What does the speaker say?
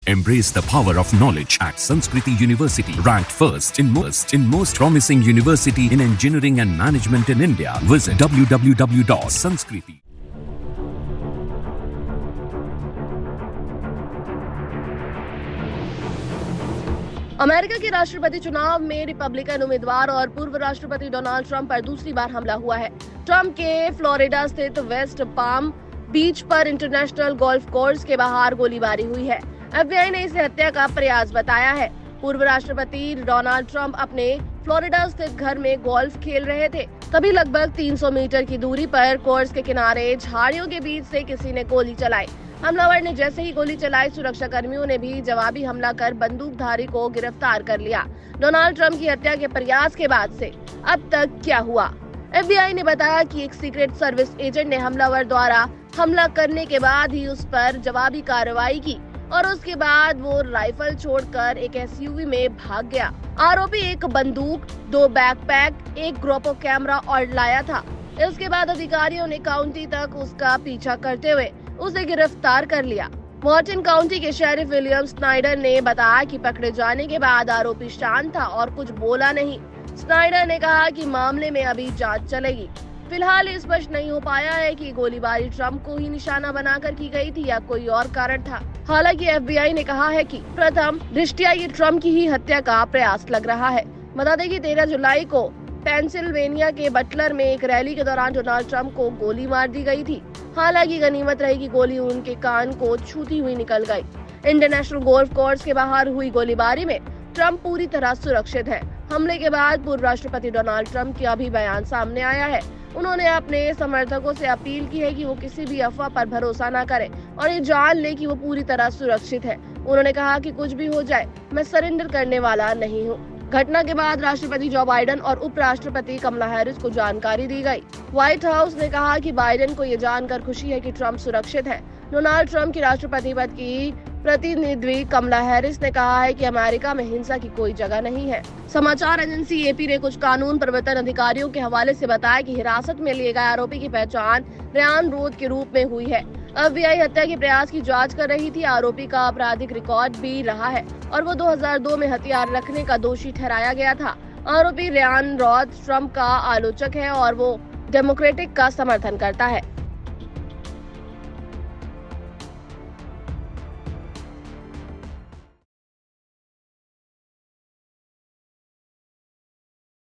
Embrace the power of knowledge at Sanskriti University, ranked first in most promising university in engineering and management in India. Visit www.sanskriti. America के राष्ट्रपति चुनाव में Republican उम्मीदवार और पूर्व राष्ट्रपति डोनाल्ड ट्रंप पर दूसरी बार हमला हुआ है। ट्रंप के फ्लोरिडा स्थित वेस्ट पाम बीच पर इंटरनेशनल गोल्फ कोर्स के बाहर गोलीबारी हुई है। FBI ने इसे हत्या का प्रयास बताया है। पूर्व राष्ट्रपति डोनाल्ड ट्रंप अपने फ्लोरिडा स्थित घर में गोल्फ खेल रहे थे, तभी लगभग 300 मीटर की दूरी पर कोर्स के किनारे झाड़ियों के बीच से किसी ने गोली चलाई। हमलावर ने जैसे ही गोली चलाई, सुरक्षा कर्मियों ने भी जवाबी हमला कर बंदूकधारी को गिरफ्तार कर लिया। डोनाल्ड ट्रंप की हत्या के प्रयास के बाद से अब तक क्या हुआ? FBI ने बताया कि एक सीक्रेट सर्विस एजेंट ने हमलावर द्वारा हमला करने के बाद ही उस पर जवाबी कार्रवाई की और उसके बाद वो राइफल छोड़कर एक SUV में भाग गया। आरोपी एक बंदूक, 2 बैकपैक, एक ग्रोपो कैमरा और लाया था। इसके बाद अधिकारियों ने काउंटी तक उसका पीछा करते हुए उसे गिरफ्तार कर लिया। मॉर्टन काउंटी के शेरिफ विलियम स्नाइडर ने बताया कि पकड़े जाने के बाद आरोपी शांत था और कुछ बोला नहीं। स्नाइडर ने कहा कि मामले में अभी जांच चलेगी। फिलहाल ये स्पष्ट नहीं हो पाया है कि गोलीबारी ट्रंप को ही निशाना बनाकर की गई थी या कोई और कारण था। हालांकि FBI ने कहा है कि प्रथम दृष्टया ये ट्रंप की ही हत्या का प्रयास लग रहा है। बता दें कि 13 जुलाई को पेंसिल्वेनिया के बटलर में एक रैली के दौरान डोनाल्ड ट्रंप को गोली मार दी गई थी। हालांकि गनीमत रही कि गोली उनके कान को छूती हुई निकल गई। इंटरनेशनल गोल्फ कोर्स के बाहर हुई गोलीबारी में ट्रंप पूरी तरह सुरक्षित है। हमले के बाद पूर्व राष्ट्रपति डोनाल्ड ट्रंप का भी बयान सामने आया है। उन्होंने अपने समर्थकों से अपील की है कि वो किसी भी अफवाह पर भरोसा न करें और ये जान ले कि वो पूरी तरह सुरक्षित है। उन्होंने कहा कि कुछ भी हो जाए, मैं सरेंडर करने वाला नहीं हूँ। घटना के बाद राष्ट्रपति जो बाइडेन और उपराष्ट्रपति कमला हैरिस को जानकारी दी गई। व्हाइट हाउस ने कहा कि बाइडेन को ये जानकर खुशी है कि ट्रंप सुरक्षित है। डोनाल्ड ट्रंप की राष्ट्रपति पद की प्रतिनिधि कमला हैरिस ने कहा है कि अमेरिका में हिंसा की कोई जगह नहीं है। समाचार एजेंसी AP ने कुछ कानून प्रवर्तन अधिकारियों के हवाले से बताया कि हिरासत में लिए गए आरोपी की पहचान रेयान रोथ के रूप में हुई है। FBI हत्या के प्रयास की जांच कर रही थी। आरोपी का आपराधिक रिकॉर्ड भी रहा है और वो 2002 में हथियार रखने का दोषी ठहराया गया था। आरोपी रेयान रोथ ट्रंप का आलोचक है और वो डेमोक्रेटिक का समर्थन करता है।